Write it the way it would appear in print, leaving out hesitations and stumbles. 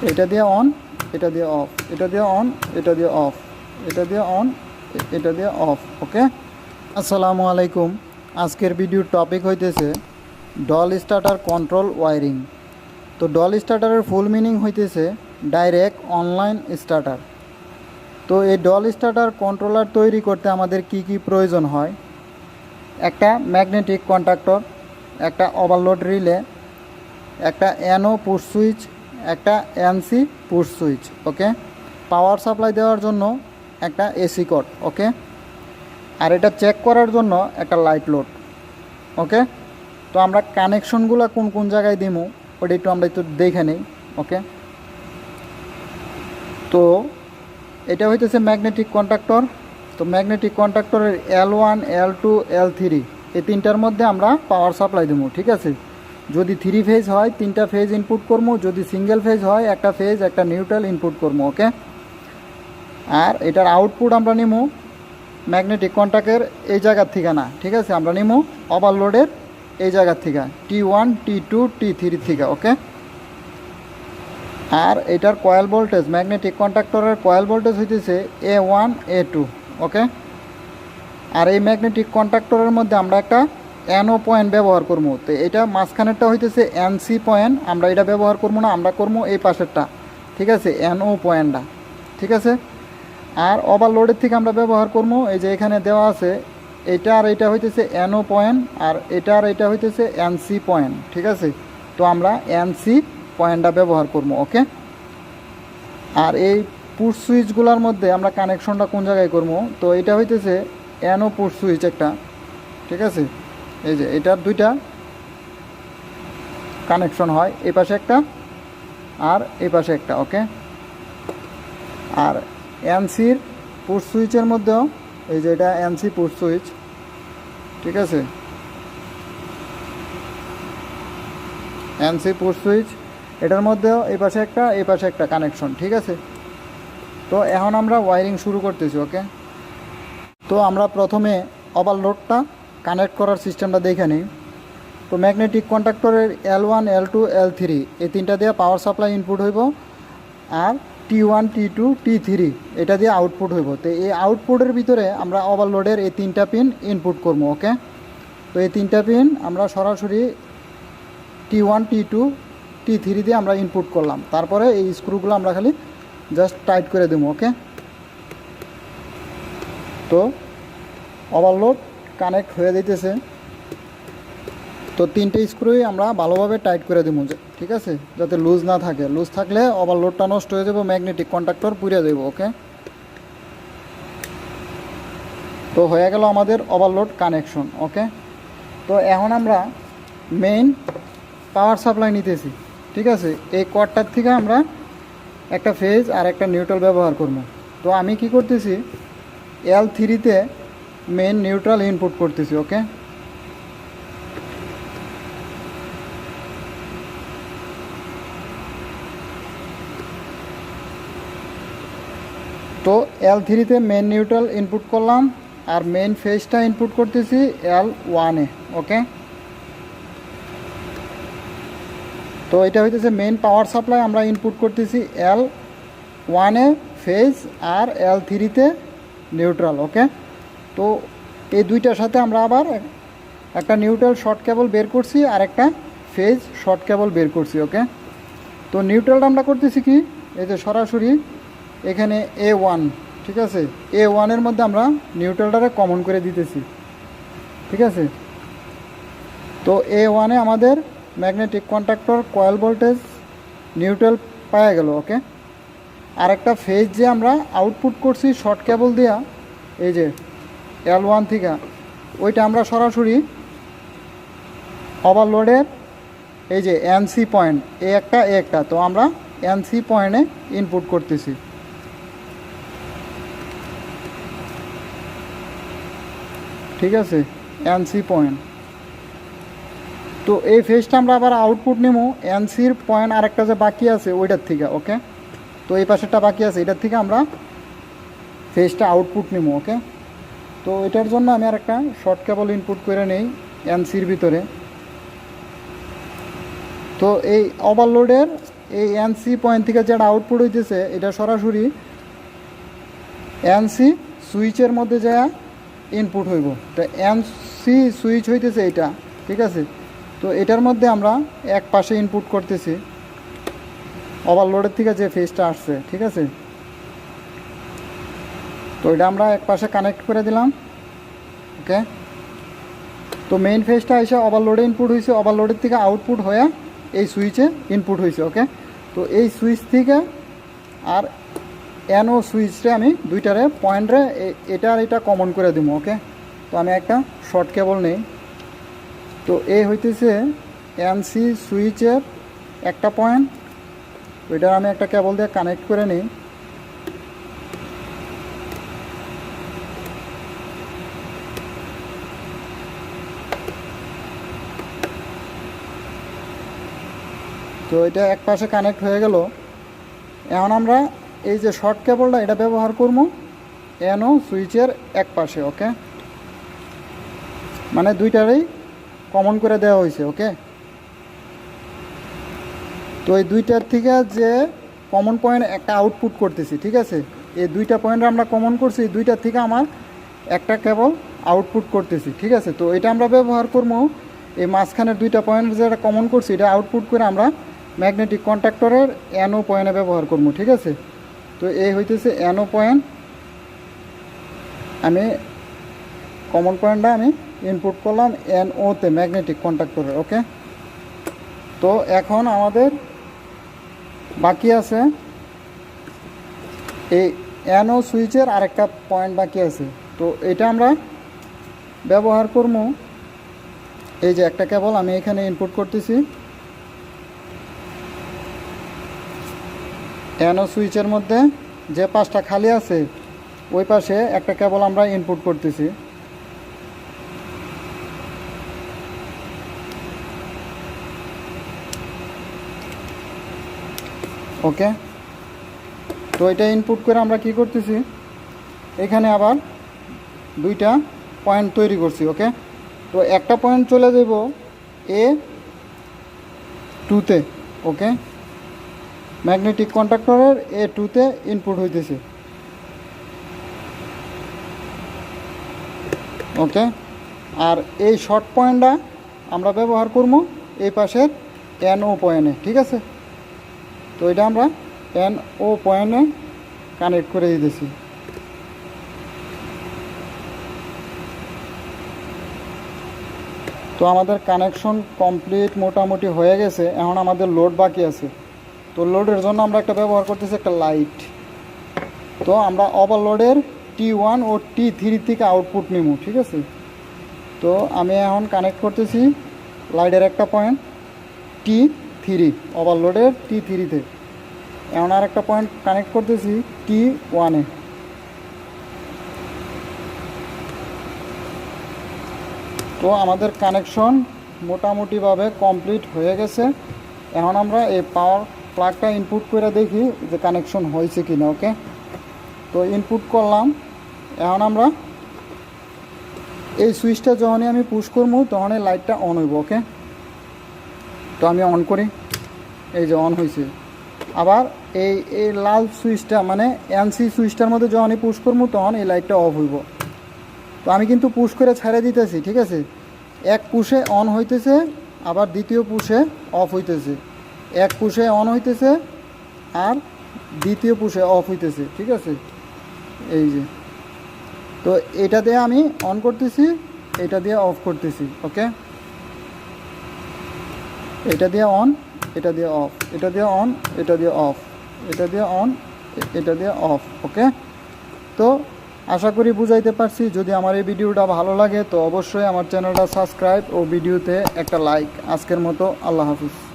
এটা দিয়ে অন, এটা দিয়ে অফ, এটা দিয়ে অন, এটা দিয়ে অফ, এটা দিয়ে অন, এটা দিয়ে অফ। ওকে, আসসালামু আলাইকুম। আজকের ভিডিওর টপিক হইতেছে ডল স্টার্টার কন্ট্রোল ওয়ারিং। তো ডল স্টার্টারের ফুল মিনিং হইতেছে ডাইরেক্ট অনলাইন স্টার্টার। তো এই ডল স্টার্টার কন্ট্রোলার তৈরি করতে আমাদের কি কি প্রয়োজন হয়? একটা ম্যাগনেটিক কন্ট্যাক্টর, একটা ওভারলোড রিলে, একটা এনও পুশ সুইচ, একটা এনসি পুশ সুইচ। ওকে, পাওয়ার সাপ্লাই দেওয়ার জন্য একটা এসি কট। ওকে, আর এটা চেক করার জন্য একটা লাইট লোড। ওকে, তো আমরা কানেকশনগুলো কোন কোন জায়গায় দিমু ওটা একটু দেখে নিই। ওকে, তো এটা হইতেছে ম্যাগনেটিক কন্ট্যাক্টর। তো ম্যাগনেটিক কন্ট্যাক্টরের L1, L2, L3 এই তিনটার মধ্যে আমরা পাওয়ার সাপ্লাই দেবো। ঠিক আছে, যদি 3 ফেজ হয় 3টা ফেজ ইনপুট করবো, যদি সিঙ্গেল ফেজ হয় একটা ফেজ একটা নিউট্রাল ইনপুট করবো। ওকে, আর এটার আউটপুট আমরা নিমু ম্যাগনেটিক কন্ট্যাক্টের এই জায়গার থেকে না। ঠিক আছে, আমরা নিমু ওভারলোডের এই জায়গার থেকে, T1, T2, T3 থেকে। ওকে, আর এটার কয়েল ভোল্টেজ, ম্যাগনেটিক কন্ট্যাক্টরের কয়েল ভোল্টেজ হইতেছে A1, A2। ওকে, আর এই ম্যাগনেটিক কন্ট্যাক্টরের মধ্যে আমরা একটা NO পয়েন্ট ব্যবহার করবো। তো এটা মাঝখানেরটা হইতেছে NC পয়েন্ট, আমরা এটা ব্যবহার করবো না, আমরা করবো এই পাশেরটা। ঠিক আছে, NO পয়েন্টটা। ঠিক আছে, আর ওভারলোডের থেকে আমরা ব্যবহার করবো এই যে এখানে দেওয়া আছে এটা, আর এটা হইতেছে NO পয়েন্ট, আর এটা আর এটা হইতেছে NC পয়েন্ট। ঠিক আছে, তো আমরা NC পয়েন্টটা ব্যবহার করবো। ওকে, আর এই পুশ সুইচগুলোর মধ্যে আমরা কানেকশনটা কোন জায়গায় করবো? তো এটা হইতেছে NO পুশ সুইচ একটা। ঠিক আছে, এই যে এটার দুইটা কানেকশন হয়, এই পাশে একটা আর এই পাশে একটা। ওকে, আর এনসির পুশ সুইচের মধ্যেও এই যে এটা এনসি পুশ সুইচ। ঠিক আছে, এনসি পুশ সুইচ, এটার মধ্যেও এই পাশে একটা এই পাশে একটা কানেকশন। ঠিক আছে, তো এখন আমরা ওয়ারিং শুরু করতেছি। ওকে, তো আমরা প্রথমে ওভারলোডটা কানেক্ট করার সিস্টেমটা দেখে নিই। তো ম্যাগনেটিক কন্ট্যাক্টরের L1, L2, L3 এই তিনটা দিয়ে পাওয়ার সাপ্লাই ইনপুট হইব, আর T1, T2, T3 এটা দিয়ে আউটপুট হইব। তো এই আউটপুটের ভিতরে আমরা ওভারলোডের এই তিনটা পিন ইনপুট করবো। ওকে, তো এই তিনটা পিন আমরা সরাসরি T1, T2, T3 দিয়ে আমরা ইনপুট করলাম। তারপরে এই স্ক্রুগুলো আমরা খালি জাস্ট টাইট করে দেবো। ওকে, তো ওভারলোড কানেক্ট হয়ে দিতেছে। তো তিনটে স্ক্রুই আমরা ভালোভাবে টাইট করে দেবো। ঠিক আছে, যাতে লুজ না থাকে, লুজ থাকলে ওভারলোডটা নষ্ট হয়ে যাবে, ম্যাগনেটিক কন্ট্যাক্টর পুড়ে দেবো। ওকে, তো হয়ে গেল আমাদের ওভারলোড কানেকশন। ওকে, তো এখন আমরা মেইন পাওয়ার সাপ্লাই নিতেছি। ঠিক আছে, এই কর্ডটার থেকে আমরা একটা ফেজ আর একটা নিউট্রাল ব্যবহার করব। তো আমি কি করতেছি, L3-তে মেইন নিউট্রাল ইনপুট করতেছি। ওকে, তো L3-তে মেইন নিউট্রাল ইনপুট করলাম, আর মেইন ফেজটা ইনপুট করতেছি L1-এ। ওকে, তো এটা হইতেছে মেইন পাওয়ার সাপ্লাই, আমরা ইনপুট করতেছি L1-এ ফেজ আর L3-তে নিউট্রাল। ওকে, তো এই দুইটার সাথে আমরা আবার একটা নিউট্রাল শর্ট কেবল বের করছি আর একটা ফেজ শর্ট কেবল বের করছি। ওকে, তো নিউট্রালটা আমরা করতেছি কি, এই যে সরাসরি এখানে A1। ঠিক আছে, A1-এর মধ্যে আমরা নিউট্রালটারে কমন করে দিতেছি। ঠিক আছে, তো A1-এ আমাদের magnetic contactor coil voltage neutral পাওয়া গেল। ওকে, আর একটা ফেজ যে আমরা আউটপুট করছি শর্ট কেবল দিয়া এই যে L1 থেকে, ওইটা আমরা সরাসরি ওভারলোডের এই যে NC পয়েন্ট এ একটা, তো আমরা NC পয়েন্টে ইনপুট করতেছি। ঠিক আছে, NC পয়েন্ট। তো এই ফেজটা আমরা আবার আউটপুট নেবো NCর পয়েন্ট আরেকটা যে বাকি আছে ওইটার থেকে। ওকে, তো এই পাশেরটা বাকি আছে, এটার থেকে আমরা ফেজটা আউটপুট নেবো। ওকে, তো এটার জন্য আমি আর একটা শর্ট কেবল ইনপুট করে নেই NCর ভিতরে। তো এই ওভারলোডের এই এনসি পয়েন্ট থেকে যেটা আউটপুট হইতেছে এটা সরাসরি এনসি সুইচের মধ্যে যা ইনপুট হইব। তো এনসি সুইচ হইতেছে এটা, ঠিক আছে। তো এটার মধ্যে আমরা এক পাশে ইনপুট করতেছি ওভারলোডের থেকে যে ফেজটা আসছে, ঠিক আছে। তো এটা আমরা এক পাশে কানেক্ট করে দিলাম, ওকে। তো মেইন ফেজটা এসে ওভারলোডে ইনপুট হয়েছে, ওভারলোডের থেকে আউটপুট হয়ে এই সুইচে ইনপুট হয়েছে, ওকে। তো এই সুইচ থেকে আর এনও সুইচটা আমি দুইটারে পয়েন্টরে এটা আর এটা কমন করে দিব, ওকে। তো আমি একটা শর্ট কেবল নেই। তো এই হইতেছে এনসি সুইচের একটা পয়েন্ট, ওইটা আমি একটা কেবল দিয়ে কানেক্ট করে নিই। তো এটা এক পাশে কানেক্ট হয়ে গেল। এখন আমরা এই যে শর্ট কেবলটা এটা ব্যবহার করবো এনও সুইচের এক পাশে, ওকে। মানে দুইটারই কমন করে দেওয়া হয়েছে, ওকে। তো এই দুইটার থেকে যে কমন পয়েন্ট একটা আউটপুট করতেছি, ঠিক আছে। এই দুইটা পয়েন্ট আমরা কমন করছি, এই দুইটার থেকে আমার একটা কেবল আউটপুট করতেছি, ঠিক আছে। তো এটা আমরা ব্যবহার করবো এই মাঝখানের দুইটা পয়েন্ট যেটা কমন করছি এটা আউটপুট করে আমরা ম্যাগনেটিক কন্ট্যাক্টরের এনও পয়েন্টে ব্যবহার করবো, ঠিক আছে। তো এই হইতেছে এনও পয়েন্ট, আমি কমন পয়েন্টটা আমি ইনপুট করলাম এনওতে ম্যাগনেটিক কন্ট্যাক্টরের, ওকে। তো এখন আমাদের বাকি আছে এই এনও সুইচের আরেকটা পয়েন্ট বাকি আছে। তো এটা আমরা ব্যবহার করবো এই যে একটা কেবল আমি এখানে ইনপুট করতেছি এনও সুইচের মধ্যে যে পাশটা খালি আছে ওই পাশে একটা কেবল আমরা ইনপুট করতেছি, ওকে। তো এটা ইনপুট করে আমরা কি করতেছি এখানে আবার দুইটা পয়েন্ট তৈরি করছি, ওকে। তো একটা পয়েন্ট চলে যাব A2-তে, ওকে। ম্যাগনেটিক কন্ট্যাক্টরের A2-তে ইনপুট হইতেছে, ওকে। আর এই শর্ট পয়েন্টটা আমরা ব্যবহার করব এই পাশের এনও পয়েন্টে, ঠিক আছে। তো এটা আমরা এনও পয়েন্টে কানেক্ট করে দিতেছি। তো আমাদের কানেকশন কমপ্লিট মোটামুটি হয়ে গেছে। এখন আমাদের লোড বাকি আছে। তো লোডের জন্য আমরা একটা ব্যবহার করতেছি একটা লাইট। তো আমরা ওভারলোডের T1 ও T3 থেকে আউটপুট নিব, ঠিক আছে। তো আমি এখন কানেক্ট করতেছি লাইটের একটা পয়েন্ট T3 ওভারলোডের T3-তে। এখন আর একটা পয়েন্ট কানেক্ট করতেছি T1-এ। তো আমাদের কানেকশন মোটামুটিভাবে কমপ্লিট হয়ে গেছে। এখন আমরা এই পাওয়ার প্লাগটা ইনপুট করে দেখি যে কানেকশন হয়েছে কি না, ওকে। তো ইনপুট করলাম। এখন আমরা এই সুইচটা যখনই আমি পুশ করবো তখনই লাইটটা অন হইব, ওকে। তো আমি অন করি, এই যে অন হয়েছে। আবার এই লাল সুইচটা মানে এনসি সুইচটার মধ্যে যখনই পুশ করবো তখন এই লাইটটা অফ হইব। তো আমি কিন্তু পুশ করে ছেড়ে দিতেছি, ঠিক আছে। এক পুশে অন হইতেছে, আবার দ্বিতীয় পুশে অফ হইতেছে। এক পুশে অন হইতেছে আর দ্বিতীয় পুশে অফ হইতেছে, ঠিক আছে। এই যে তো এটা দিয়ে আমি অন করতেছি, এটা দিয়ে অফ করতেছি, ওকে। এটা দিয়ে অন, এটা দিয়ে অফ, এটা দিয়ে অন, এটা দিয়ে অফ, এটা দিয়ে অন, এটা দিয়ে অফ, ওকে। তো আশা করি বুঝাইতে পারছি। যদি আমার এই ভিডিওটা ভালো লাগে তো অবশ্যই আমার চ্যানেলটা সাবস্ক্রাইব ও ভিডিওতে একটা লাইক। আজকের মতো আল্লাহ হাফিজ।